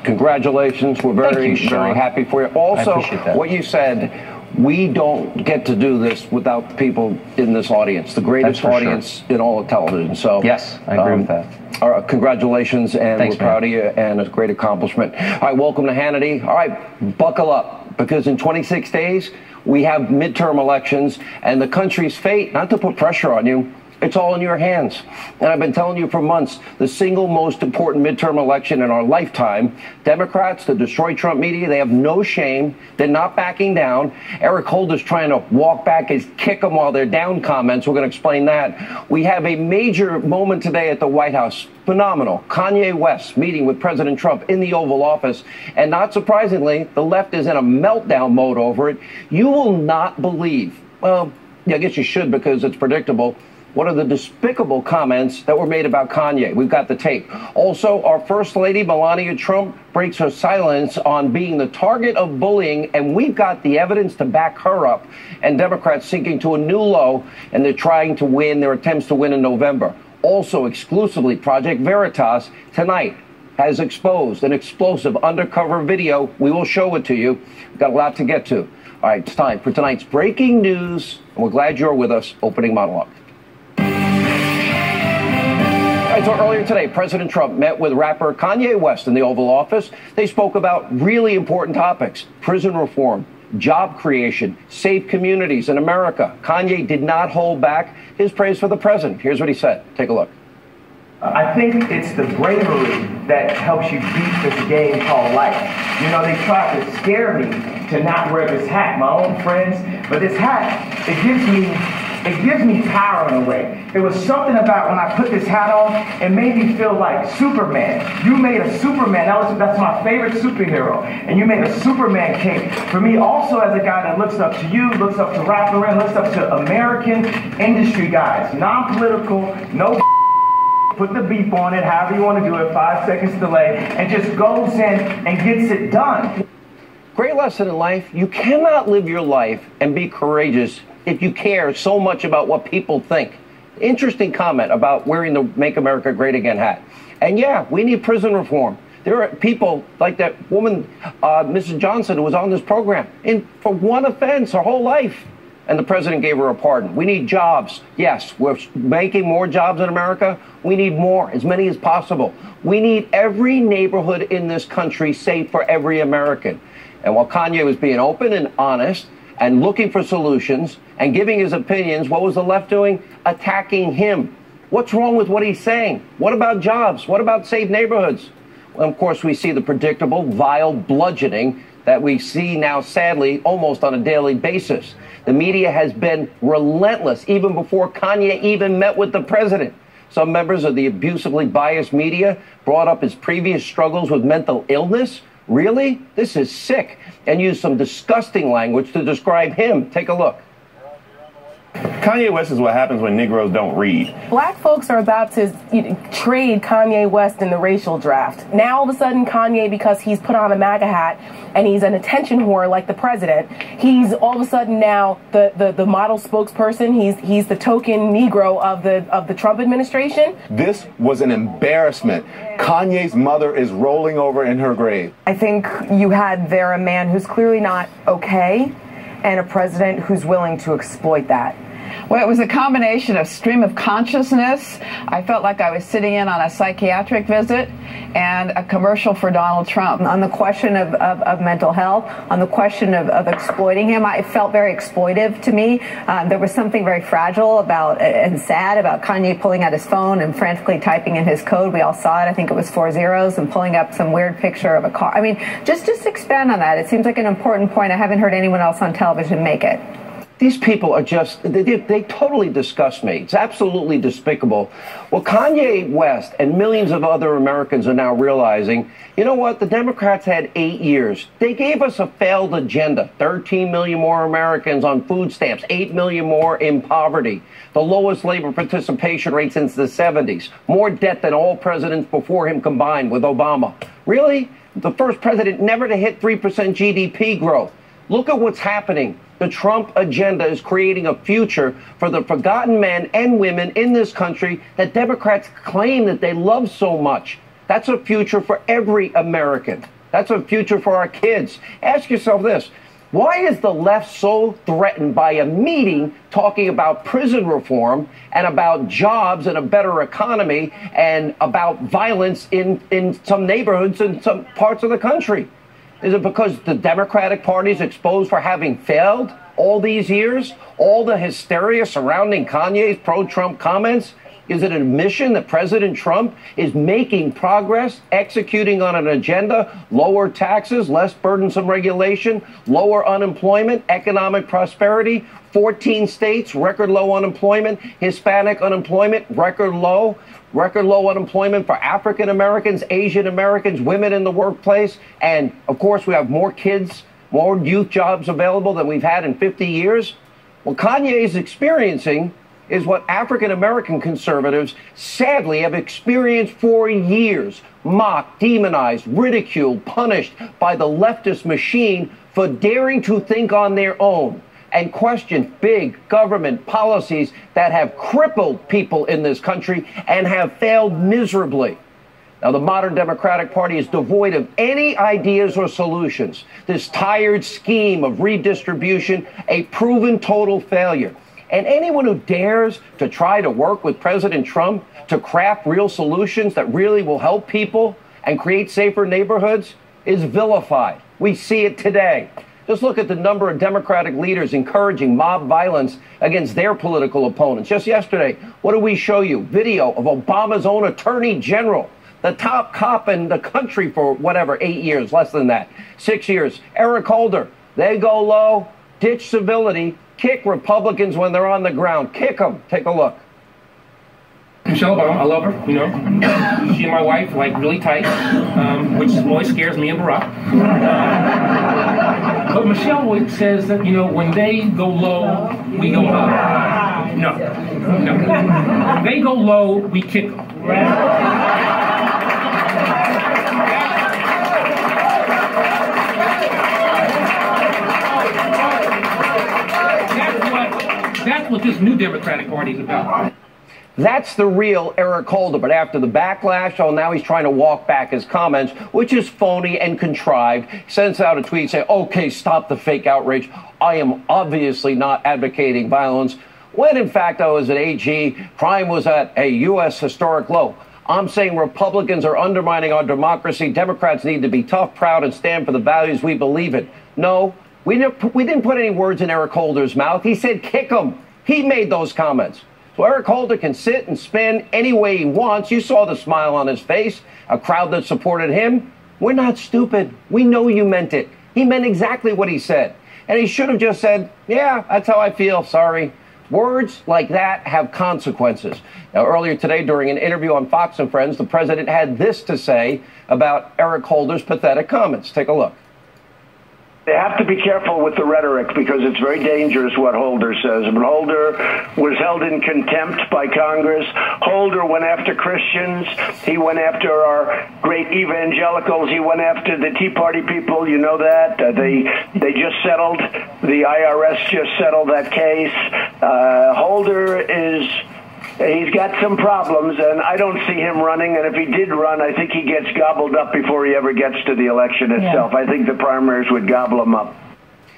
Congratulations. We're very happy for you. Also, what you said, we don't get to do this without people in this audience, the greatest audience in all of television. So yes, I agree with that. Congratulations, and we're proud of you, and it's a great accomplishment. All right, welcome to Hannity. All right, buckle up, because in 26 days, we have midterm elections, and the country's fate, not to put pressure on you, it's all in your hands. And I've been telling you for months, the single most important midterm election in our lifetime, Democrats, the destroy Trump media, they have no shame. They're not backing down. Eric Holder's trying to walk back his kick them while they're down comments. We're going to explain that. We have a major moment today at the White House. Phenomenal. Kanye West meeting with President Trump in the Oval Office. And not surprisingly, the left is in a meltdown mode over it. You will not believe, well, I guess you should, because it's predictable, what are the despicable comments that were made about Kanye? We've got the tape. Also, our First Lady, Melania Trump, breaks her silence on being the target of bullying, and we've got the evidence to back her up. And Democrats sinking to a new low, and they're trying to win their attempts to win in November. Also, exclusively, Project Veritas tonight has exposed an explosive undercover video. We will show it to you. We've got a lot to get to. All right, it's time for tonight's breaking news, and we're glad you're with us. Opening monologue. So earlier today, President Trump met with rapper Kanye West in the Oval Office. They spoke about really important topics: prison reform, job creation, safe communities in America. Kanye did not hold back his praise for the president. Here's what he said. Take a look. I think it's the bravery that helps you beat this game called life. You know, they tried to scare me to not wear this hat, my own friends, but this hat, it gives me power in a way. There was something about when I put this hat on, it made me feel like Superman. You made a Superman. That's my favorite superhero. And you made a Superman cape. For me, also as a guy that looks up to you, looks up to Rap Lauren, looks up to American industry guys. Non-political, no put the beep on it, however you want to do it, 5 seconds delay, and just goes in and gets it done. Great lesson in life. You cannot live your life and be courageous if you care so much about what people think. Interesting comment about wearing the Make America Great Again hat. And yeah, we need prison reform. There are people like that woman, Mrs. Johnson, who was on this program for one offense her whole life. And the president gave her a pardon. We need jobs. Yes, we're making more jobs in America. We need more, as many as possible. We need every neighborhood in this country safe for every American. And while Kanye was being open and honest and looking for solutions and giving his opinions, what was the left doing? Attacking him. What's wrong with what he's saying? What about jobs? What about safe neighborhoods? Well, of course, we see the predictable, vile bludgeoning that we see now, sadly, almost on a daily basis. The media has been relentless, even before Kanye even met with the president. Some members of the abusively biased media brought up his previous struggles with mental illness. Really? This is sick. And used some disgusting language to describe him. Take a look. Kanye West is what happens when Negroes don't read. Black folks are about to trade Kanye West in the racial draft. Now, all of a sudden, Kanye, because he's put on a MAGA hat and he's an attention whore like the president, he's all of a sudden now the model spokesperson. He's the token Negro of the Trump administration. This was an embarrassment. Kanye's mother is rolling over in her grave. I think you had there a man who's clearly not okay, and a president who's willing to exploit that. Well, it was a combination of stream of consciousness. I felt like I was sitting in on a psychiatric visit and a commercial for Donald Trump. On the question of mental health, on the question of exploiting him, it felt very exploitive to me. There was something very fragile about and sad about Kanye pulling out his phone and frantically typing in his code. We all saw it. I think it was 4 zeros, and pulling up some weird picture of a car. I mean, just expand on that. It seems like an important point. I haven't heard anyone else on television make it. These people are just, they totally disgust me. It's absolutely despicable. Well, Kanye West and millions of other Americans are now realizing, you know what? The Democrats had 8 years. They gave us a failed agenda. 13 million more Americans on food stamps, 8 million more in poverty, the lowest labor participation rate since the 70s, more debt than all presidents before him combined with Obama. Really? The first president never to hit 3% GDP growth. Look at what's happening. The Trump agenda is creating a future for the forgotten men and women in this country that Democrats claim that they love so much. That's a future for every American. That's a future for our kids. Ask yourself this. Why is the left so threatened by a meeting talking about prison reform and about jobs and a better economy and about violence in some neighborhoods in some parts of the country? Is it because the Democratic Party is exposed for having failed all these years? All the hysteria surrounding Kanye's pro-Trump comments? Is it an admission that President Trump is making progress, executing on an agenda, lower taxes, less burdensome regulation, lower unemployment, economic prosperity, 14 states, record low unemployment, Hispanic unemployment, record low unemployment for African Americans, Asian Americans, women in the workplace, and of course we have more kids, more youth jobs available than we've had in 50 years? What Kanye is experiencing is what African American conservatives sadly have experienced for years: mocked, demonized, ridiculed, punished by the leftist machine for daring to think on their own and question big government policies that have crippled people in this country and have failed miserably. Now, the modern Democratic Party is devoid of any ideas or solutions. This tired scheme of redistribution, a proven total failure. And anyone who dares to try to work with President Trump to craft real solutions that really will help people and create safer neighborhoods is vilified. We see it today. Just look at the number of Democratic leaders encouraging mob violence against their political opponents. Just yesterday, what did we show you? Video of Obama's own Attorney General, the top cop in the country for whatever, 8 years, less than that, 6 years. Eric Holder, they go low, ditch civility, kick Republicans when they're on the ground. Kick them. Take a look. Michelle Obama, I love her, you know. She and my wife, like, really tight, which always scares me and Barack. But Michelle always says that, you know, when they go low, we go high. No. When they go low, we kick them. That's what this new Democratic Party is about. That's the real Eric Holder. But after the backlash, now he's trying to walk back his comments, which is phony and contrived. He sends out a tweet saying, okay, stop the fake outrage. I am obviously not advocating violence. When, in fact, I was at AG, crime was at a U.S. historic low. I'm saying Republicans are undermining our democracy. Democrats need to be tough, proud, and stand for the values we believe in. No. We didn't put any words in Eric Holder's mouth. He said kick him. He made those comments. So Eric Holder can sit and spin any way he wants. You saw the smile on his face, a crowd that supported him. We're not stupid. We know you meant it. He meant exactly what he said. And he should have just said, yeah, that's how I feel, sorry. Words like that have consequences. Now, earlier today, during an interview on Fox and Friends, the president had this to say about Eric Holder's pathetic comments. Take a look. They have to be careful with the rhetoric because it's very dangerous what Holder says. But Holder was held in contempt by Congress. Holder went after Christians. He went after our great evangelicals. He went after the Tea Party people. You know that. They just settled. The IRS just settled that case. Holder is... He's got some problems, and I don't see him running. And if he did run, I think he gets gobbled up before he ever gets to the election itself. I think the primaries would gobble him up.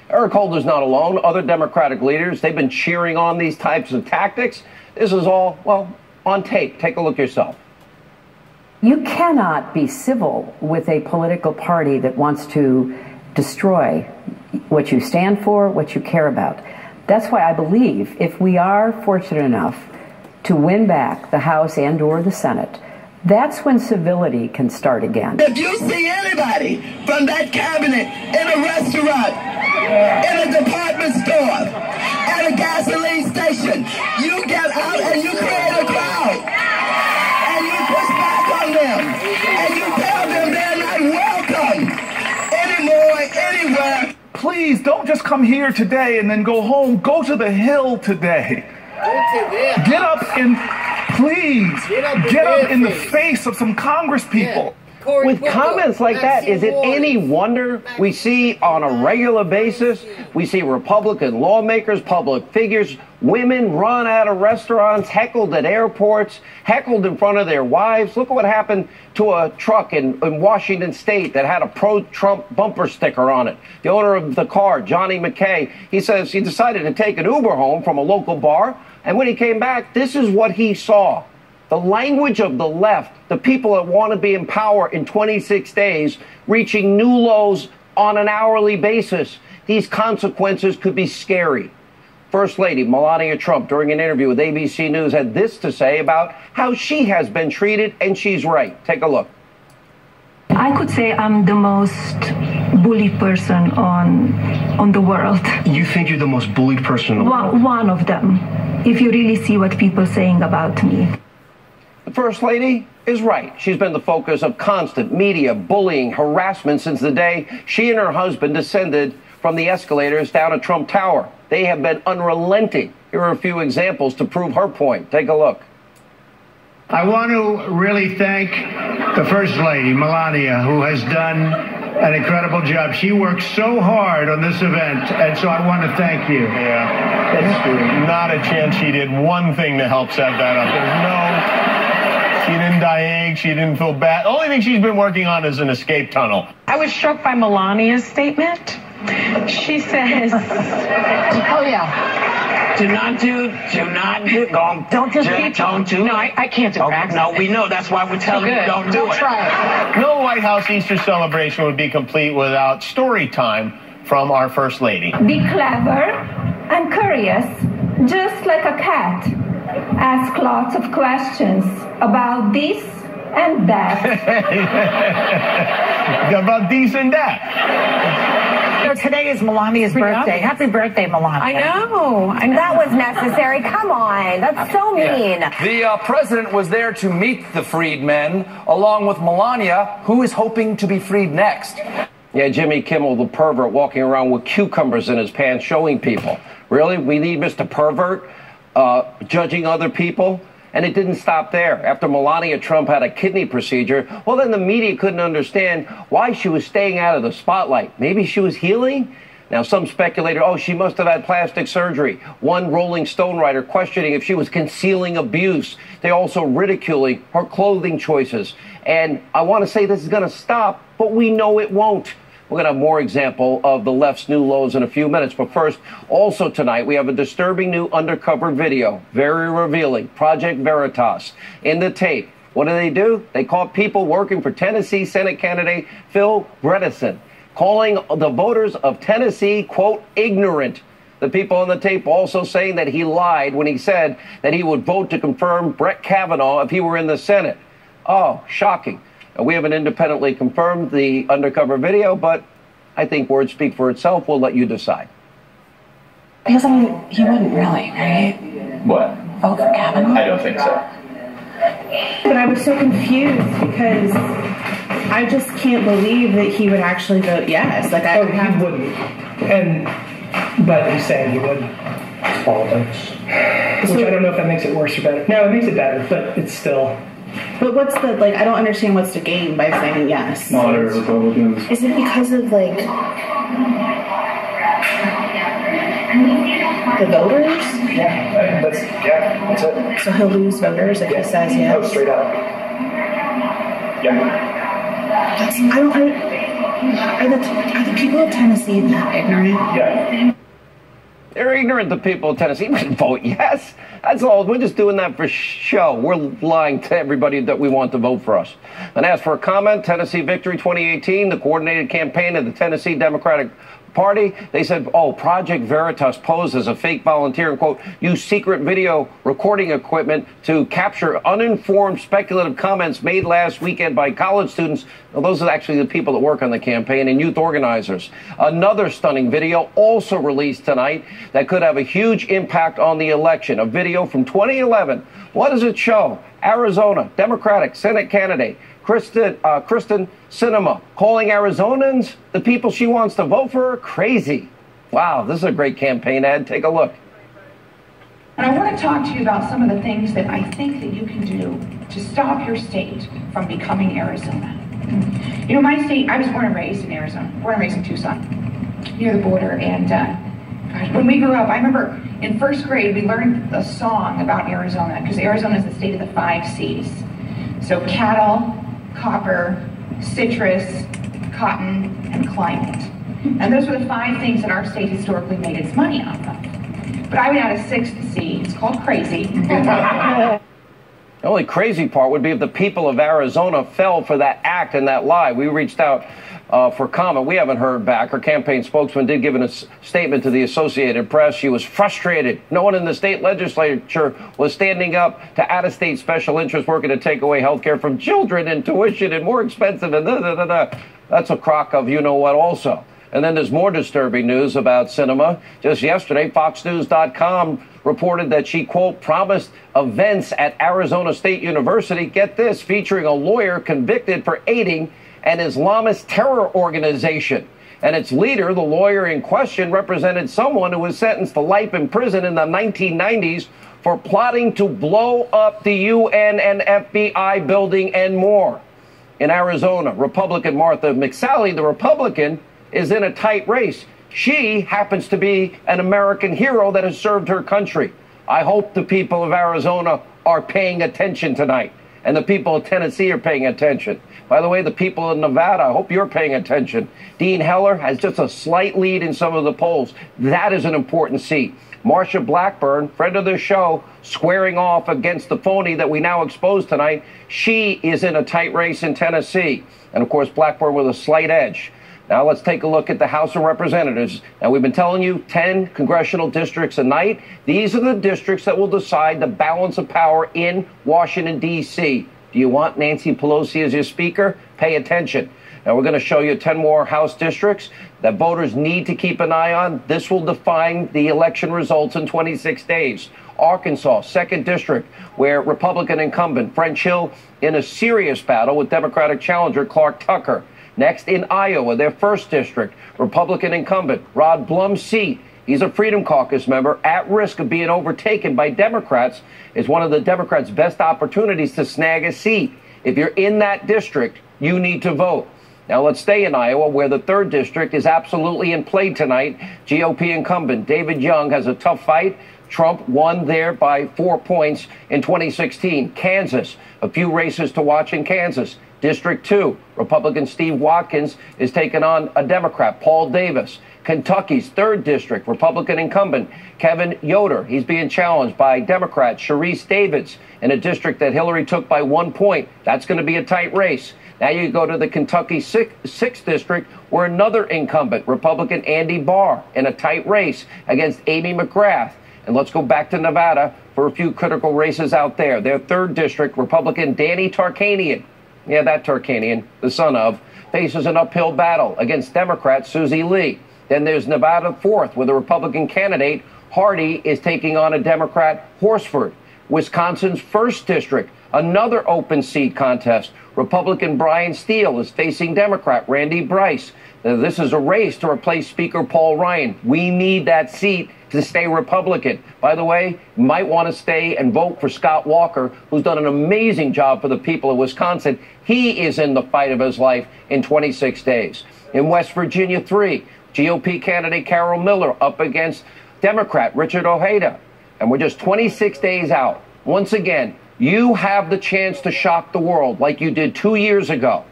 Eric Holder's not alone. Other Democratic leaders, they've been cheering on these types of tactics. This is all, well, on tape. Take a look yourself. You cannot be civil with a political party that wants to destroy what you stand for, what you care about. That's why I believe if we are fortunate enough to win back the House and or the Senate, that's when civility can start again. If you see anybody from that cabinet in a restaurant, in a department store, at a gasoline station, you get out and you create a crowd. And you push back on them. And you tell them they're not welcome anymore, anywhere. Please don't just come here today and then go home. Go to the Hill today. Get up and please get up in the face of some Congress people. With comments like that, is it any wonder we see on a regular basis, we see Republican lawmakers, public figures, women run out of restaurants, heckled at airports, heckled in front of their wives? Look at what happened to a truck in Washington State that had a pro-Trump bumper sticker on it. The owner of the car, Johnny McKay, he says he decided to take an Uber home from a local bar, and when he came back, this is what he saw. The language of the left, the people that want to be in power in 26 days, reaching new lows on an hourly basis. These consequences could be scary. First Lady Melania Trump, during an interview with ABC News, had this to say about how she has been treated, and she's right. Take a look. I could say I'm the most bullied person on the world. You think you're the most bullied person in the world? One of them, if you really see what people are saying about me. The First Lady is right. She's been the focus of constant media bullying, harassment since the day she and her husband descended from the escalators down at Trump Tower. They have been unrelenting. Here are a few examples to prove her point. Take a look. I want to really thank the First Lady, Melania, who has done an incredible job. She worked so hard on this event, and so I want to thank you. Yeah, that's not a chance she did one thing to help set that up. There's no... She didn't die, she didn't feel bad. The only thing she's been working on is an escape tunnel. I was struck by Melania's statement. She says, oh yeah. Do not do, don't just keep, don't do. No, I can't do that. No, we know, that's why we're telling you don't do it. Try it. No White House Easter celebration would be complete without story time from our First Lady. Be clever and curious, just like a cat. Ask lots of questions about this and that. About this and that. Today is Melania's birthday. Happy birthday, Melania. I know. That was necessary. Come on. That's so mean. The president was there to meet the freedmen, along with Melania, who is hoping to be freed next. Yeah, Jimmy Kimmel, the pervert, walking around with cucumbers in his pants, showing people. Really? We need Mr. Pervert judging other people? And it didn't stop there. After Melania Trump had a kidney procedure, well, then the media couldn't understand why she was staying out of the spotlight. Maybe she was healing? Now, some speculated, oh, she must have had plastic surgery. One Rolling Stone writer questioning if she was concealing abuse. They also ridiculing her clothing choices. And I want to say this is going to stop, but we know it won't. We're going to have more example of the left's new lows in a few minutes. But first, also tonight, we have a disturbing new undercover video. Very revealing. Project Veritas. In the tape, what do? They caught people working for Tennessee Senate candidate Phil Bredesen, calling the voters of Tennessee, quote, ignorant. The people on the tape also saying that he lied when he said that he would vote to confirm Brett Kavanaugh if he were in the Senate. Oh, shocking. We haven't independently confirmed the undercover video, but I think words speak for itself. We'll let you decide. Because, I mean, he wouldn't really, right? What? Vote for Kavanaugh? I don't think so. But I was so confused because I just can't believe that he would actually vote yes. Like, he wouldn't. But he's saying he wouldn't. Politics. Which I don't know if that makes it worse or better. No, it makes it better, but it's still... But what's the, like, I don't understand what's the gain by saying yes. Moderate Republicans. Is it because of, like, the voters? Yeah, that's it. So he'll lose voters if he says yes? Oh, straight up. Yeah. Are the people of Tennessee that ignorant? Yeah. They're ignorant, the people of Tennessee. We didn't vote yes. That's all. We're just doing that for show. We're lying to everybody that we want to vote for us. And as for a comment, Tennessee Victory 2018, the coordinated campaign of the Tennessee Democratic Party, they said, oh, Project Veritas posed as a fake volunteer and, quote, used secret video recording equipment to capture uninformed speculative comments made last weekend by college students. Well, those are actually the people that work on the campaign and youth organizers. Another stunning video also released tonight that could have a huge impact on the election. A video from 2011. What does it show? Arizona Democratic Senate candidate Kristen Sinema calling Arizonans, the people she wants to vote for, crazy. Wow, this is a great campaign ad. Take a look. And I want to talk to you about some of the things that I think that you can do to stop your state from becoming Arizona. You know, my state, I was born and raised in Arizona, born and raised in Tucson, near the border, and when we grew up, I remember in first grade, we learned a song about Arizona, because Arizona is the state of the 5 C's. So cattle, copper, citrus, cotton, and climate. And those were the 5 things that our state historically made its money off of. But I went out a 6th C, it's called crazy. The only crazy part would be if the people of Arizona fell for that act and that lie. We reached out for comment. We haven't heard back. Her campaign spokesman did give a statement to the Associated Press. She was frustrated. No one in the state legislature was standing up to out-of-state special interests working to take away health care from children and tuition and more expensive and da-da-da-da. That's a crock of you-know-what also. And then there's more disturbing news about Sinema. Just yesterday, FoxNews.com reported that she, quote, promised events at Arizona State University, get this, featuring a lawyer convicted for aiding an Islamist terror organization. And its leader, the lawyer in question, represented someone who was sentenced to life in prison in the 1990s for plotting to blow up the UN and FBI building and more. In Arizona, Republican Martha McSally, the Republican, is in a tight race. She happens to be an American hero that has served her country. I hope the people of Arizona are paying attention tonight, and the people of Tennessee are paying attention. By the way, the people of Nevada, I hope you're paying attention. Dean Heller has just a slight lead in some of the polls. That is an important seat. Marsha Blackburn, friend of the show, squaring off against the phony that we now expose tonight. She is in a tight race in Tennessee. And, of course, Blackburn with a slight edge. Now let's take a look at the House of Representatives. Now, we've been telling you 10 congressional districts a night. These are the districts that will decide the balance of power in Washington, D.C. Do you want Nancy Pelosi as your speaker? Pay attention. Now, we're going to show you 10 more House districts that voters need to keep an eye on. This will define the election results in 26 days. Arkansas, 2nd District, where Republican incumbent French Hill in a serious battle with Democratic challenger Clark Tucker. Next, in Iowa, their 1st District, Republican incumbent Rod Blum's seat. He's a Freedom Caucus member at risk of being overtaken by Democrats. Is one of the Democrats' best opportunities to snag a seat. If you're in that district, you need to vote. Now let's stay in Iowa, where the 3rd District is absolutely in play tonight. GOP incumbent David Young has a tough fight. Trump won there by 4 points in 2016. Kansas, a few races to watch in Kansas. District 2, Republican Steve Watkins is taking on a Democrat, Paul Davis. Kentucky's 3rd District, Republican incumbent Kevin Yoder. He's being challenged by Democrat Sharice Davids in a district that Hillary took by 1 point. That's going to be a tight race. Now you go to the Kentucky 6th District, where another incumbent, Republican Andy Barr, in a tight race against Amy McGrath. And let's go back to Nevada for a few critical races out there. Their 3rd District, Republican Danny Tarkanian. Yeah, that Tarkanian, the son of, faces an uphill battle against Democrat Susie Lee. Then there's Nevada 4th, where the Republican candidate Hardy is taking on a Democrat Horsford. Wisconsin's 1st District, another open seat contest. Republican Brian Steele is facing Democrat Randy Bryce. Now, this is a race to replace Speaker Paul Ryan. We need that seat to stay Republican. By the way, you might want to stay and vote for Scott Walker, who's done an amazing job for the people of Wisconsin. He is in the fight of his life in 26 days. In West Virginia 3, GOP candidate Carol Miller up against Democrat Richard Ojeda. And we're just 26 days out. Once again, you have the chance to shock the world like you did 2 years ago.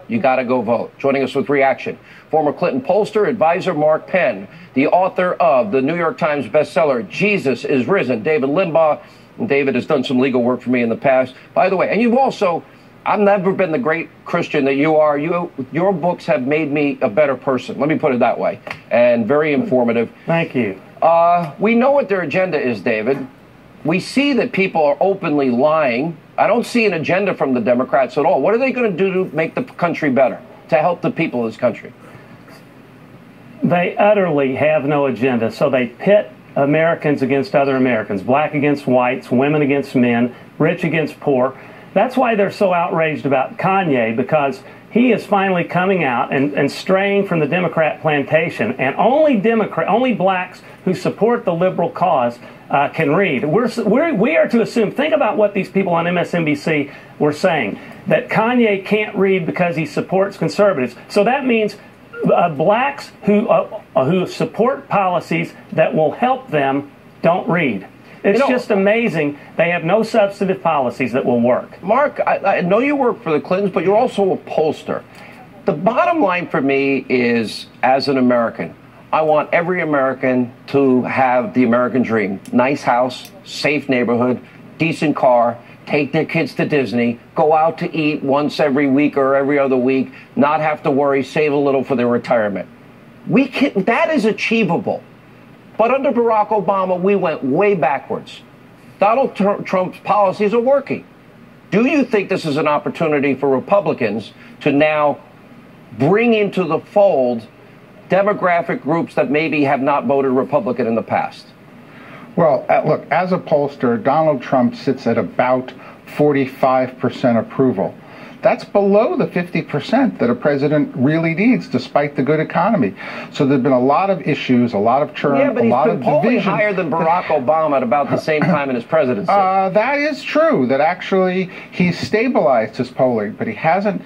You got to go vote. Joining us with reaction, former Clinton pollster, advisor Mark Penn, the author of the New York Times bestseller, Jesus is Risen, David Limbaugh. And David has done some legal work for me in the past. By the way, and you've also, I've never been the great Christian that you are. Your books have made me a better person. Let me put it that way. And very informative. Thank you. We know what their agenda is, David. We see that people are openly lying. I don't see an agenda from the Democrats at all. What are they going to do to make the country better, to help the people of this country? They utterly have no agenda. So they pit Americans against other Americans, black against whites, women against men, rich against poor. That's why they're so outraged about Kanye, because he is finally coming out and straying from the Democrat plantation, and only blacks who support the liberal cause can read. We are to assume, think about what these people on MSNBC were saying, that Kanye can't read because he supports conservatives. So that means blacks who support policies that will help them don't read. It's just amazing. They have no substantive policies that will work. Mark, I know you work for the Clintons, but you're also a pollster. The bottom line for me is, as an American, I want every American to have the American dream. Nice house, safe neighborhood, decent car, take their kids to Disney, go out to eat once every week or every other week, not have to worry, save a little for their retirement. That is achievable. But under Barack Obama, we went way backwards. Donald Trump's policies are working. Do you think this is an opportunity for Republicans to now bring into the fold demographic groups that maybe have not voted Republican in the past? Well, look, as a pollster, Donald Trump sits at about 45% approval. That's below the 50% that a president really needs, despite the good economy. So there's been a lot of issues, a lot of churn, a lot of division. He's been polling higher than Barack Obama at about the same time in his presidency. That is true. That actually he's stabilized his polling, but he hasn't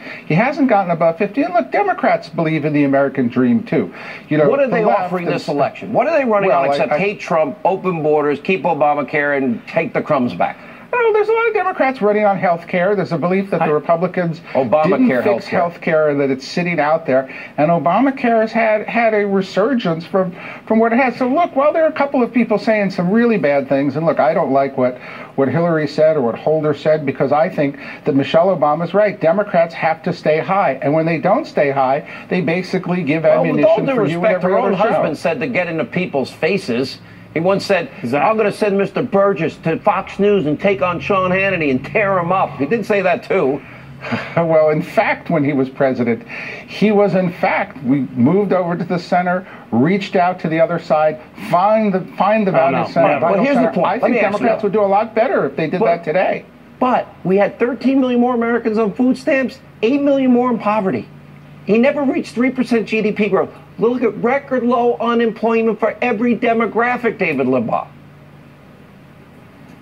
gotten above 50. And look, Democrats believe in the American dream too. You know, what are they offering this election? What are they running on except hate Trump, open borders, keep Obamacare, and take the crumbs back? Oh, there's a lot of Democrats running on health care. There's a belief that the Republicans didn't fix health care and that it's sitting out there. And Obamacare has had a resurgence from what it has. So look, while there are a couple of people saying some really bad things, and look, I don't like what Hillary said or what Holder said, because I think that Michelle Obama's right. Democrats have to stay high. And when they don't stay high, they basically give ammunition for you and every other show. Her own husband said to get into people's faces. He once said, I'm going to send Mr. Burgess to Fox News and take on Sean Hannity and tear him up. He did say that, too. Well, in fact, when he was president, we moved over to the center, reached out to the other side, find the values center. But here's the point. I think Democrats would do a lot better if they did that today. But we had 13 million more Americans on food stamps, 8 million more in poverty. He never reached 3% GDP growth. Look at record low unemployment for every demographic, David Limbaugh.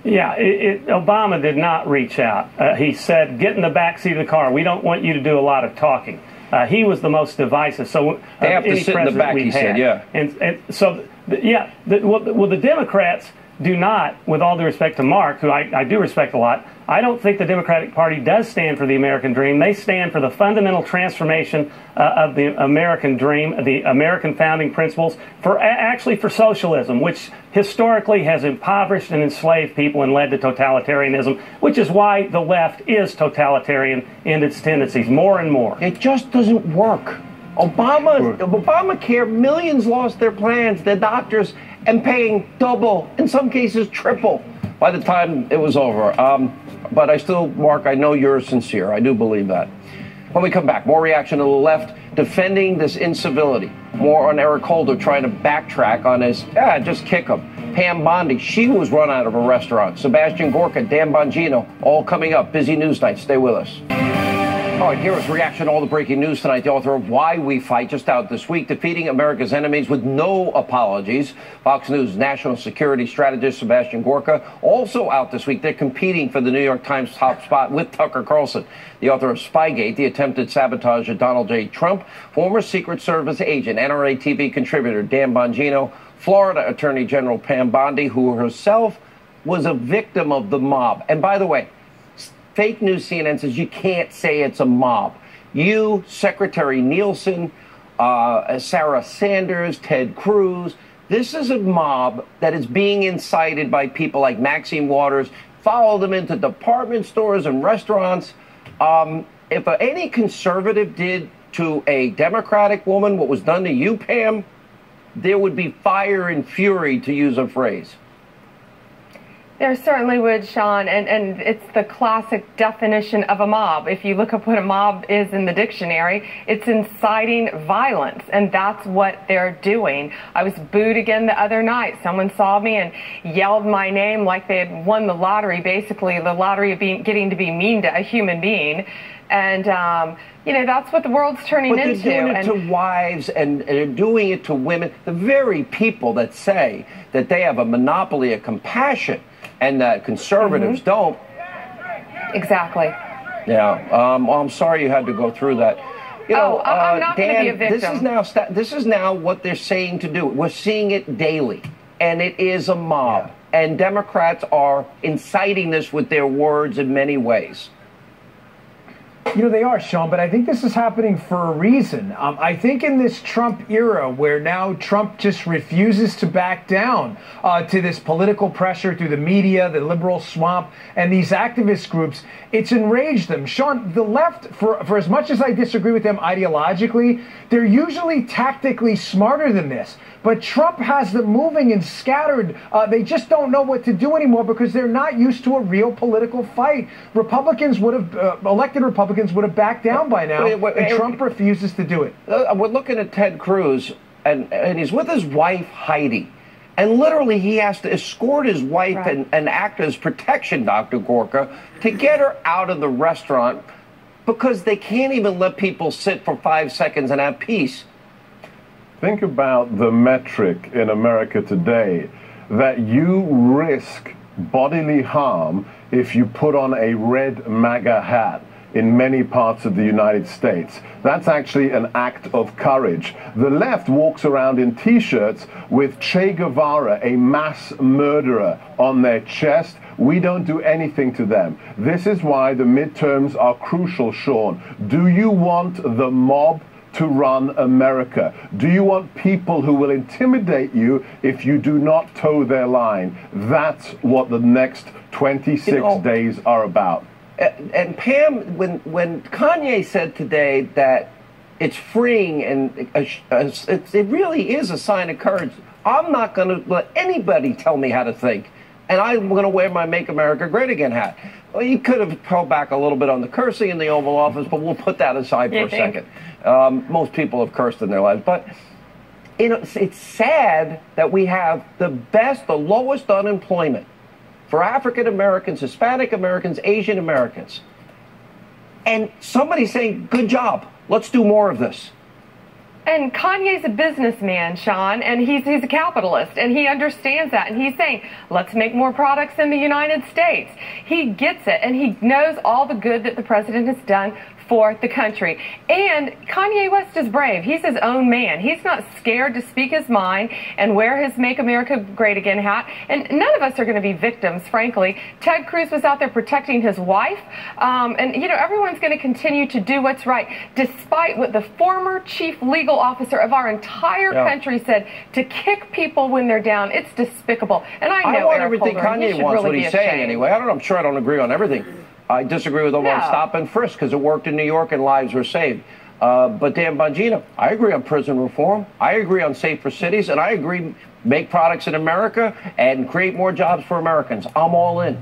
Yeah, Obama did not reach out. He said, get in the backseat of the car. We don't want you to do a lot of talking. He was the most divisive. So they have to sit in the back, he said, yeah. And so, yeah, the Democrats do not, with all due respect to Mark, who I do respect a lot, I don't think the Democratic Party does stand for the American dream. They stand for the fundamental transformation of the American dream, the American founding principles, actually for socialism, which historically has impoverished and enslaved people and led to totalitarianism, which is why the left is totalitarian in its tendencies, more and more. It just doesn't work. Obamacare, millions lost their plans, their doctors, and paying double, in some cases triple, by the time it was over. But I still, Mark, I know you're sincere. I do believe that. When we come back, more reaction to the left defending this incivility. More on Eric Holder trying to backtrack on his, just kick him. Pam Bondi, she was run out of a restaurant. Sebastian Gorka, Dan Bongino, all coming up. Busy news night. Stay with us. All right, here is reaction to all the breaking news tonight. The author of Why We Fight, just out this week, defeating America's enemies with no apologies. Fox News national security strategist Sebastian Gorka, also out this week. They're competing for the New York Times top spot with Tucker Carlson. The author of Spygate, the attempted sabotage of Donald J. Trump, former Secret Service agent, NRA TV contributor Dan Bongino, Florida Attorney General Pam Bondi, who herself was a victim of the mob. And by the way, fake news CNN says you can't say it's a mob. You, Secretary Nielsen, Sarah Sanders, Ted Cruz, this is a mob that is being incited by people like Maxine Waters, follow them into department stores and restaurants. If any conservative did to a Democratic woman what was done to you, Pam, there would be fire and fury, to use a phrase. There certainly would, Sean, and it's the classic definition of a mob. If you look up what a mob is in the dictionary, it's inciting violence, and that's what they're doing. I was booed again the other night. Someone saw me and yelled my name like they had won the lottery, basically the lottery of getting to be mean to a human being. And You know, that's what the world's turning into. But they're doing it to wives, and they're doing it to women. The very people that say that they have a monopoly of compassion and that conservatives don't. Exactly. Yeah. Well, I'm sorry you had to go through that. You know, I'm not going to be a victim. This is now what they're saying to do. We're seeing it daily, and it is a mob. Yeah. And Democrats are inciting this with their words in many ways. You know, they are, Sean, but I think this is happening for a reason. I think in this Trump era, where now Trump just refuses to back down to this political pressure through the media, the liberal swamp, and these activist groups, it's enraged them. Sean, the left, for as much as I disagree with them ideologically, they're usually tactically smarter than this. But Trump has them moving and scattered. They just don't know what to do anymore because they're not used to a real political fight. Republicans would have, elected Republicans would have backed down by now, and Trump refuses to do it. We're looking at Ted Cruz, and he's with his wife, Heidi. And literally, he has to escort his wife and act as protection, Dr. Gorka, to get her out of the restaurant because they can't even let people sit for 5 seconds and have peace. Think about the metric in America today that you risk bodily harm if you put on a red MAGA hat in many parts of the United States. That's actually an act of courage. The left walks around in T-shirts with Che Guevara, a mass murderer, on their chest. We don't do anything to them. This is why the midterms are crucial, Sean. Do you want the mob to run America? Do you want people who will intimidate you if you do not toe their line? That's what the next 26 days are about. And Pam, when Kanye said today that it's freeing and it really is a sign of courage, I'm not going to let anybody tell me how to think. And I'm going to wear my Make America Great Again hat. Well, you could have held back a little bit on the cursing in the Oval Office, but we'll put that aside for a second. Most people have cursed in their lives. But you know, it's sad that we have the lowest unemployment for African Americans, Hispanic Americans, Asian Americans. And somebody's saying, good job, let's do more of this. And Kanye's a businessman, Sean, and he's a capitalist, and he understands that. And he's saying, let's make more products in the United States. He gets it, and he knows all the good that the president has done for the country. And Kanye West is brave. He's his own man. He's not scared to speak his mind and wear his Make America Great Again hat. And none of us are going to be victims, frankly. Ted Cruz was out there protecting his wife. And, you know, everyone's going to continue to do what's right, despite what the former chief legal officer of our entire country said, to kick people when they're down. It's despicable. And I know want everything Kanye wants, what he's saying anyway. I don't know. I'm sure I don't agree on everything. I disagree with him on stop and frisk because it worked in New York and lives were saved. But Dan Bongino, I agree on prison reform. I agree on safer cities, and I agree make products in America and create more jobs for Americans. I'm all in.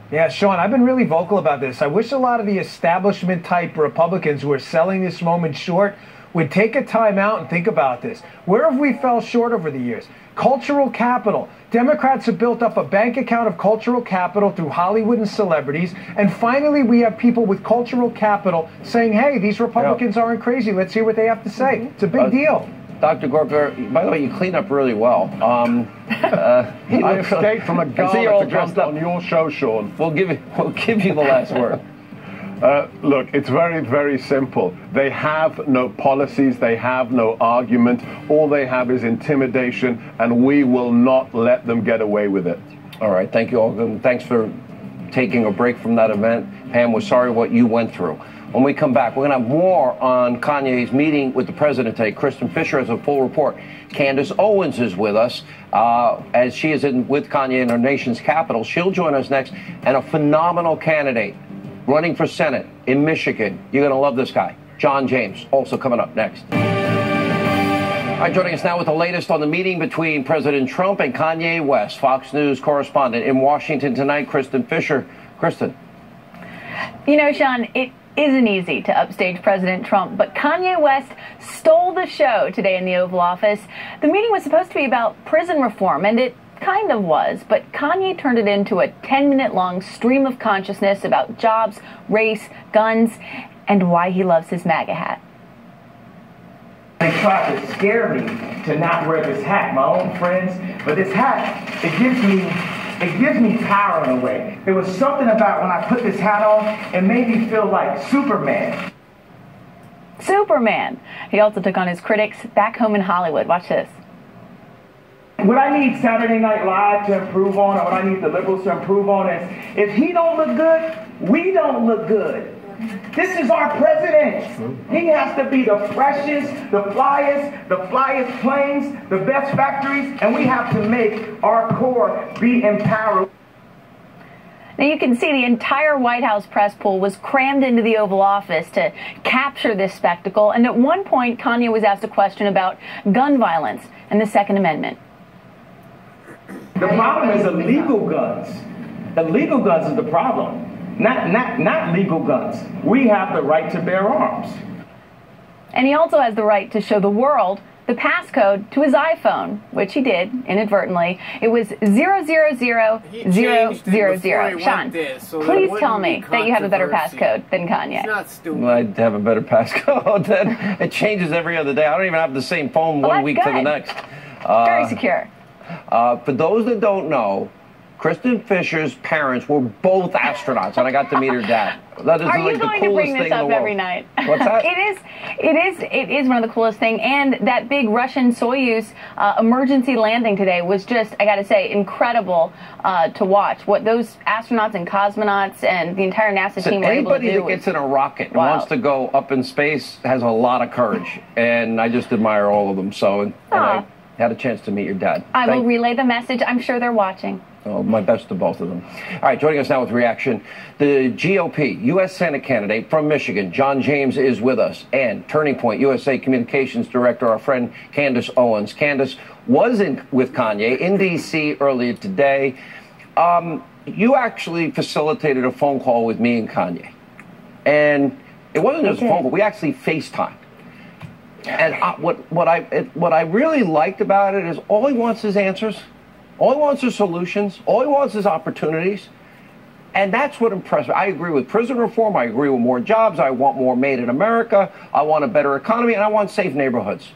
Yeah, Sean, I've been really vocal about this. I wish a lot of the establishment-type Republicans who are selling this moment short would take a time out and think about this. Where have we fell short over the years? Cultural capital. Democrats have built up a bank account of cultural capital through Hollywood and celebrities. And finally, we have people with cultural capital saying, hey, these Republicans aren't crazy. Let's hear what they have to say. It's a big deal. Dr. Gorka, by the way, you clean up really well. I escaped from a gala to jump on your show, Sean. We'll give you the last word. Look, it's very, very simple. They have no policies. They have no argument. All they have is intimidation, and we will not let them get away with it. All right. Thank you all. Thanks for taking a break from that event. Pam, we're sorry what you went through. When we come back, we're going to have more on Kanye's meeting with the president today. Kristen Fisher has a full report. Candace Owens is with us as she is with Kanye in our nation's capital. She'll join us next. And a phenomenal candidate running for Senate in Michigan. You're going to love this guy. John James, also coming up next. All right, joining us now with the latest on the meeting between President Trump and Kanye West, Fox News correspondent in Washington tonight, Kristen Fisher. Kristen. You know, Sean, it isn't easy to upstage President Trump, but Kanye West stole the show today in the Oval Office. The meeting was supposed to be about prison reform, and it kind of was, but Kanye turned it into a 10-minute long stream of consciousness about jobs, race, guns, and why he loves his MAGA hat. They tried to scare me to not wear this hat, my own friends, but this hat, it gives me power in a way. There was something about when I put this hat on, it made me feel like Superman. Superman. He also took on his critics back home in Hollywood. Watch this. What I need Saturday Night Live to improve on, or what I need the liberals to improve on is, if he don't look good, we don't look good. This is our president. He has to be the freshest, the flyest planes, the best factories, and we have to make our core be empowered. Now you can see the entire White House press pool was crammed into the Oval Office to capture this spectacle, and at one point Kanye was asked a question about gun violence and the Second Amendment. The problem is illegal guns. Illegal guns is the problem. Not legal guns. We have the right to bear arms. And he also has the right to show the world the passcode to his iPhone, which he did inadvertently. It was 000000. Sean, please tell me that you have a better passcode than Kanye. It's not stupid. Well, I have a better passcode. It changes every other day. I don't even have the same phone one week to the next. Very secure. For those that don't know, Kristen Fisher's parents were both astronauts, and I got to meet her dad. That is Are you going to bring this up every night? What's that? It is one of the coolest things. And that big Russian Soyuz emergency landing today was just, I got to say, incredible to watch. What those astronauts and cosmonauts and the entire NASA team were able to do. Anybody that gets in a rocket and wants to go up in space has a lot of courage, and I just admire all of them. So, and I had a chance to meet your dad. I will relay the message. I'm sure they're watching. Oh, my best to both of them. All right, joining us now with reaction, the GOP U.S. Senate candidate from Michigan, John James, is with us, and Turning Point USA Communications Director, our friend Candace Owens. Candace was with Kanye in D.C. earlier today. You actually facilitated a phone call with me and Kanye, and it wasn't just a phone call. We actually FaceTimed. And what I really liked about it is all he wants is answers. All he wants is solutions. All he wants is opportunities. And that's what impressed me. I agree with prison reform. I agree with more jobs. I want more made in America. I want a better economy. And I want safe neighborhoods.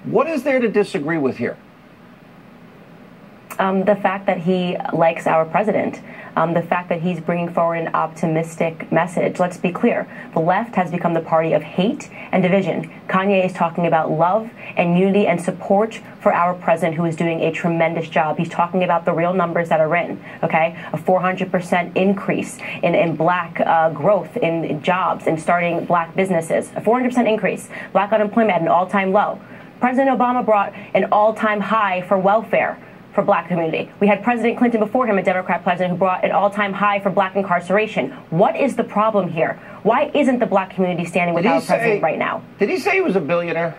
What is there to disagree with here? The fact that he likes our president. The fact that he's bringing forward an optimistic message. Let's be clear. The left has become the party of hate and division. Kanye is talking about love and unity and support for our president, who is doing a tremendous job. He's talking about the real numbers that are in, okay? A 400% increase in black growth in jobs and starting black businesses. A 400% increase. Black unemployment at an all-time low. President Obama brought an all-time high for welfare for black community. We had President Clinton before him, a Democrat president, who brought an all-time high for black incarceration. What is the problem here? Why isn't the black community standing with our president right now? Did he say he was a billionaire?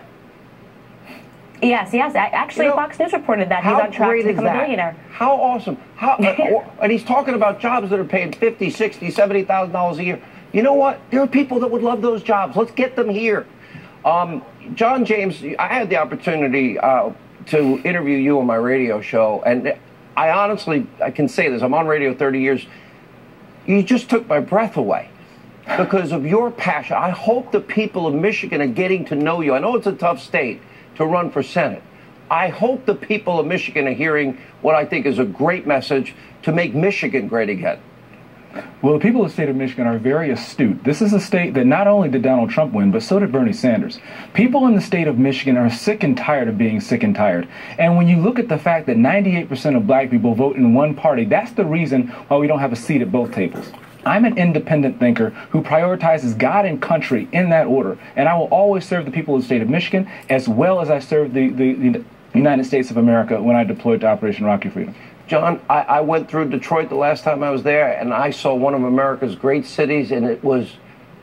Yes. Actually, Fox News reported that he's on track to become a billionaire. How awesome. And he's talking about jobs that are paying $50,000, $60,000, $70,000 a year. You know what? There are people that would love those jobs. Let's get them here. John James, I had the opportunity to interview you on my radio show, and I can say this, I'm on radio 30 years, you just took my breath away because of your passion. I hope the people of Michigan are getting to know you. I know it's a tough state to run for Senate. I hope the people of Michigan are hearing what I think is a great message to make Michigan great again. Well, the people of the state of Michigan are very astute. This is a state that not only did Donald Trump win, but so did Bernie Sanders. People in the state of Michigan are sick and tired of being sick and tired. And when you look at the fact that 98% of black people vote in one party, that's the reason why we don't have a seat at both tables. I'm an independent thinker who prioritizes God and country in that order. And I will always serve the people of the state of Michigan as well as I served the United States of America when I deployed to Operation Rocky Freedom. John, I went through Detroit the last time I was there, and I saw one of America's great cities, and it was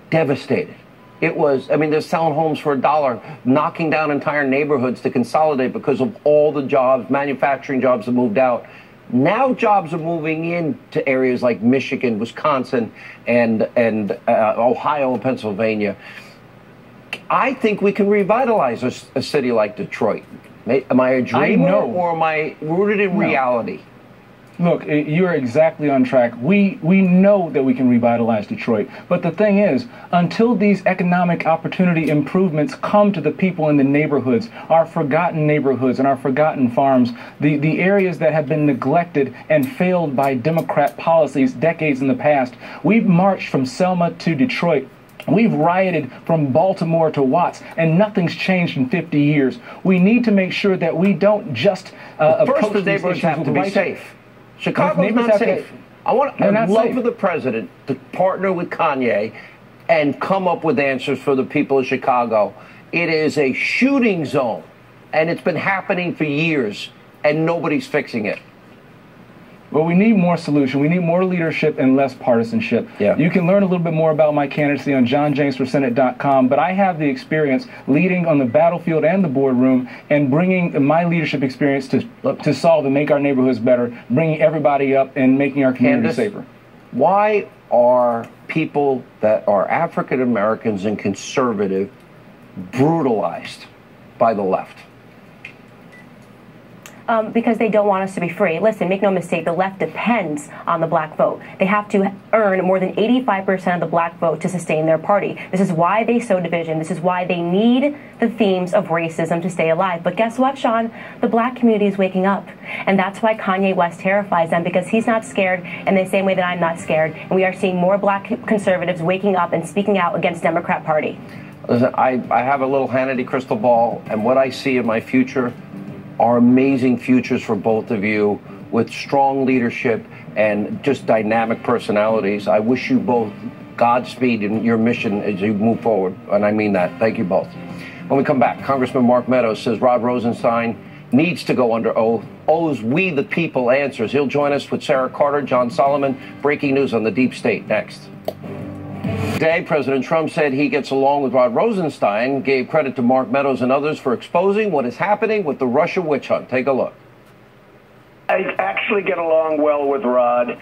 devastated. It was, I mean, they're selling homes for $1, knocking down entire neighborhoods to consolidate because of all the jobs, manufacturing jobs that moved out. Now jobs are moving into areas like Michigan, Wisconsin, and Ohio and Pennsylvania. I think we can revitalize a city like Detroit. Am I a dreamer or am I rooted in reality? Look, you're exactly on track. We know that we can revitalize Detroit. But the thing is, until these economic opportunity improvements come to the people in the neighborhoods, our forgotten neighborhoods and our forgotten farms, the areas that have been neglected and failed by Democrat policies decades in the past, we've marched from Selma to Detroit. We've rioted from Baltimore to Watts, and nothing's changed in 50 years. We need to make sure that we don't just first, the neighborhoods have to be safe. Chicago's not safe. I'd love for the president to partner with Kanye and come up with answers for the people of Chicago. It is a shooting zone, and it's been happening for years, and nobody's fixing it. Well, we need more solution. We need more leadership and less partisanship. Yeah. You can learn a little bit more about my candidacy on johnjamesforsenate.com, but I have the experience leading on the battlefield and the boardroom and bringing my leadership experience to solve and make our neighborhoods better, bringing everybody up and making our community safer. Why are people that are African Americans and conservative brutalized by the left? Because they don't want us to be free. Listen, make no mistake, the left depends on the black vote. They have to earn more than 85% of the black vote to sustain their party. This is why they sow division. This is why they need the themes of racism to stay alive. But guess what, Sean? The black community is waking up. And that's why Kanye West terrifies them, because he's not scared in the same way that I'm not scared. And we are seeing more black conservatives waking up and speaking out against the Democrat Party. Listen, I have a little Hannity crystal ball, and what I see in my future are amazing futures for both of you with strong leadership and just dynamic personalities. I wish you both Godspeed in your mission as you move forward, and I mean that. Thank you both. When we come back, Congressman Mark Meadows says Rod Rosenstein needs to go under oath, owes we the people answers. He'll join us with Sarah Carter, John Solomon. Breaking news on the deep state next. Today, President Trump said he gets along with Rod Rosenstein, gave credit to Mark Meadows and others for exposing what is happening with the Russia witch hunt. Take a look. I actually get along well with Rod.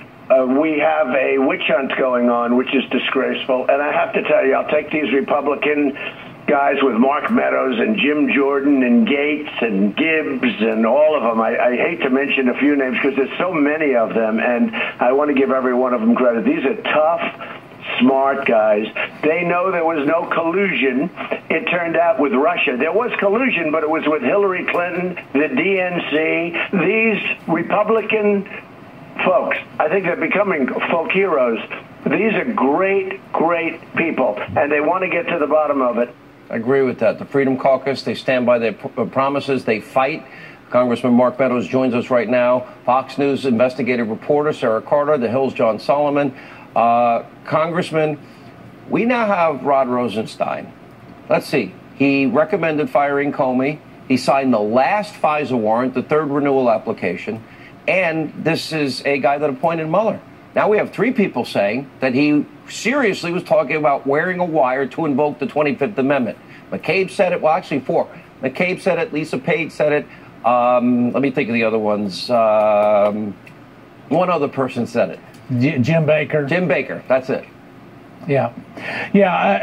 We have a witch hunt going on, which is disgraceful. And I have to tell you, I'll take these Republican guys with Mark Meadows and Jim Jordan and Gates and Gibbs and all of them. I hate to mention a few names because there's so many of them, and I want to give every one of them credit. These are tough, smart guys. They know there was no collusion. It turned out with Russia. There was collusion, but it was with Hillary Clinton, the DNC, these Republican folks. I think they're becoming folk heroes. These are great, great people, and they want to get to the bottom of it. I agree with that. The Freedom Caucus, they stand by their promises. They fight. Congressman Mark Meadows joins us right now. Fox News investigative reporter Sarah Carter, The Hill's John Solomon. Congressman, we now have Rod Rosenstein. Let's see. He recommended firing Comey. He signed the last FISA warrant, the third renewal application. And this is a guy that appointed Mueller. Now we have three people saying that he seriously was talking about wearing a wire to invoke the 25th Amendment. McCabe said it. Well, actually, four. McCabe said it. Lisa Page said it. Let me think of the other ones. One other person said it. Jim Baker. Jim Baker, that's it. Yeah.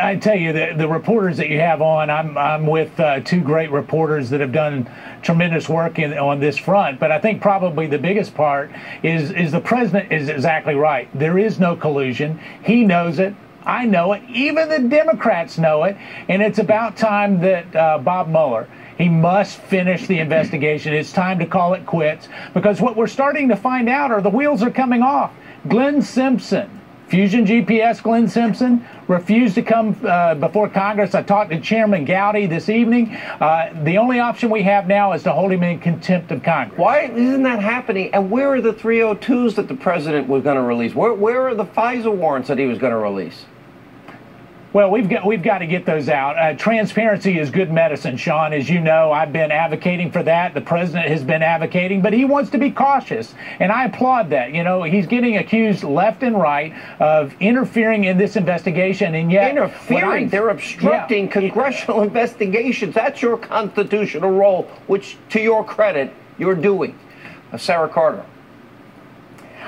I tell you, the reporters that you have on, I'm with two great reporters that have done tremendous work on this front. But I think probably the biggest part is the president is exactly right. There is no collusion. He knows it. I know it. Even the Democrats know it. And it's about time that Bob Mueller, he must finish the investigation. It's time to call it quits, because what we're starting to find out are the wheels are coming off. Glenn Simpson, Fusion GPS Glenn Simpson, refused to come before Congress. I talked to Chairman Gowdy this evening. The only option we have now is to hold him in contempt of Congress. Why isn't that happening? And where are the 302s that the president was going to release? Where are the FISA warrants that he was going to release? Well, we've got to get those out. Transparency is good medicine, Sean. As you know, I've been advocating for that. The president has been advocating, but he wants to be cautious, and I applaud that. You know, he's getting accused left and right of interfering in this investigation, and yet interfering. They're obstructing congressional investigations. That's your constitutional role, which, to your credit, you're doing. Sarah Carter.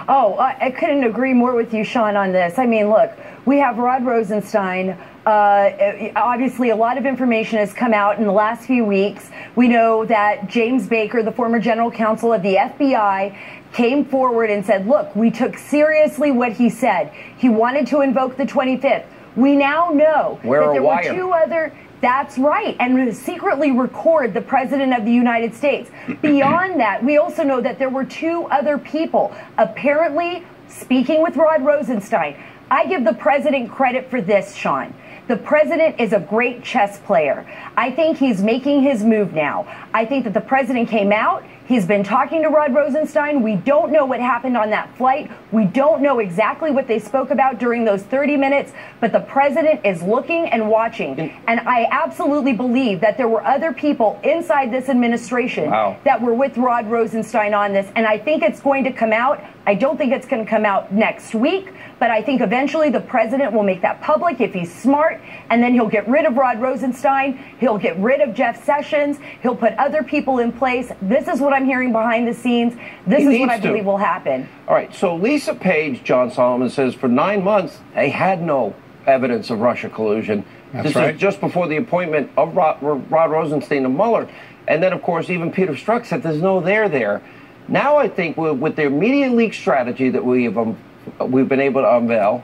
Oh, I couldn't agree more with you, Sean, on this. I mean, look, we have Rod Rosenstein. Obviously, a lot of information has come out in the last few weeks. We know that James Baker, the former general counsel of the FBI, came forward and said, look, we took seriously what he said. He wanted to invoke the 25th. We now know that there were two other... That's right, and secretly record the President of the United States. Beyond that, we also know that there were two other people apparently speaking with Rod Rosenstein. I give the President credit for this, Sean. The President is a great chess player. I think he's making his move now. I think that the President came out. He's been talking to Rod Rosenstein. We don't know what happened on that flight. We don't know exactly what they spoke about during those 30 minutes, but the President is looking and watching. And I absolutely believe that there were other people inside this administration that were with Rod Rosenstein on this, and I think it's going to come out. I don't think it's going to come out next week, but I think eventually the President will make that public if he's smart, and then he'll get rid of Rod Rosenstein. He'll get rid of Jeff Sessions. He'll put other people in place. This is what I'm hearing behind the scenes. This is what I believe will happen. All right, so Lisa Page, John Solomon, says for 9 months they had no evidence of Russia collusion. This is just before the appointment of Rod Rosenstein and Mueller. And then, of course, even Peter Strzok said there's no there. Now I think with the media leak strategy that we've been able to unveil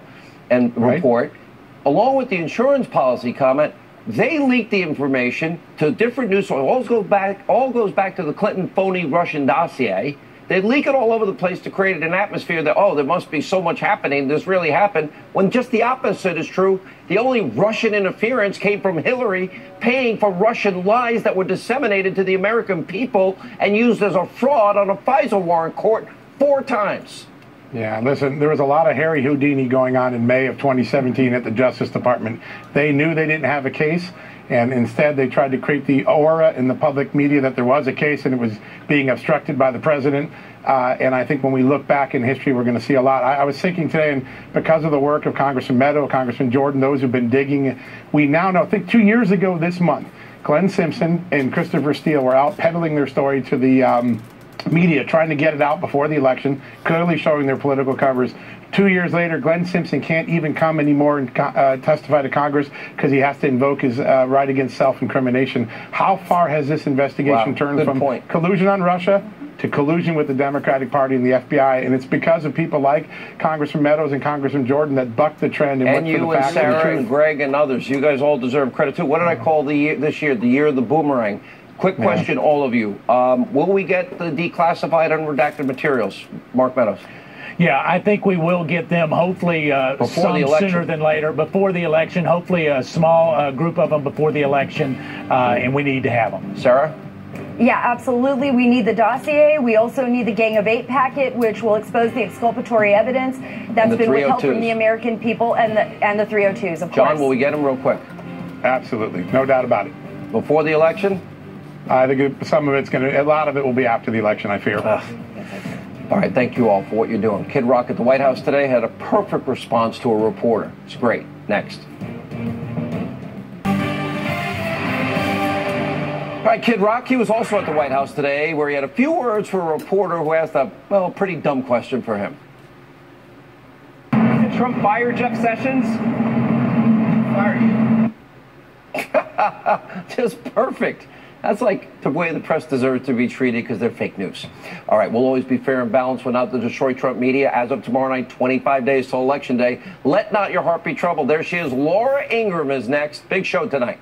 and report, along with the insurance policy comment, they leaked the information to different news sources. All goes back to the Clinton phony Russian dossier. They leak it all over the place to create an atmosphere that, oh, there must be so much happening. This really happened, when just the opposite is true. The only Russian interference came from Hillary paying for Russian lies that were disseminated to the American people and used as a fraud on a FISA warrant court 4 times. Yeah, listen, there was a lot of Harry Houdini going on in May of 2017 at the Justice Department. They knew they didn't have a case, and instead they tried to create the aura in the public media that there was a case and it was being obstructed by the president. And I think when we look back in history, we're going to see a lot. I was thinking today, and because of the work of Congressman Meadow, Congressman Jordan, those who've been digging, we now know, I think 2 years ago this month, Glenn Simpson and Christopher Steele were out peddling their story to the media, trying to get it out before the election, clearly showing their political covers. 2 years later, Glenn Simpson can't even come anymore and testify to Congress because he has to invoke his right against self-incrimination. How far has this investigation turned from collusion on Russia to collusion with the Democratic Party and the FBI? And it's because of people like Congressman Meadows and Congressman Jordan that bucked the trend and went for the facts and the truth. Sarah and Greg and others, you guys all deserve credit too. What did I call this year? The year of the boomerang. Quick question, all of you. Will we get the declassified unredacted materials? Mark Meadows. Yeah, I think we will get them, hopefully some sooner than later, before the election, hopefully a small group of them before the election, and we need to have them. Sarah? Yeah, absolutely. We need the dossier. We also need the Gang of 8 packet, which will expose the exculpatory evidence that's been withheld from the American people, and the 302s, of course. John, will we get them real quick? Absolutely. No doubt about it. Before the election? I think some of it's a lot of it will be after the election, I fear. All right, thank you all for what you're doing. Kid Rock at the White House today had a perfect response to a reporter. It's great. Next. All right, Kid Rock, he was also at the White House today, where he had a few words for a reporter who asked a, well, pretty dumb question for him. Did Trump fire Jeff Sessions? Fire you. Just perfect. That's like the way the press deserves to be treated, because they're fake news. All right, we'll always be fair and balanced without the Destroy Trump media. As of tomorrow night, 25 days till Election Day. Let not your heart be troubled. There she is. Laura Ingraham is next. Big show tonight.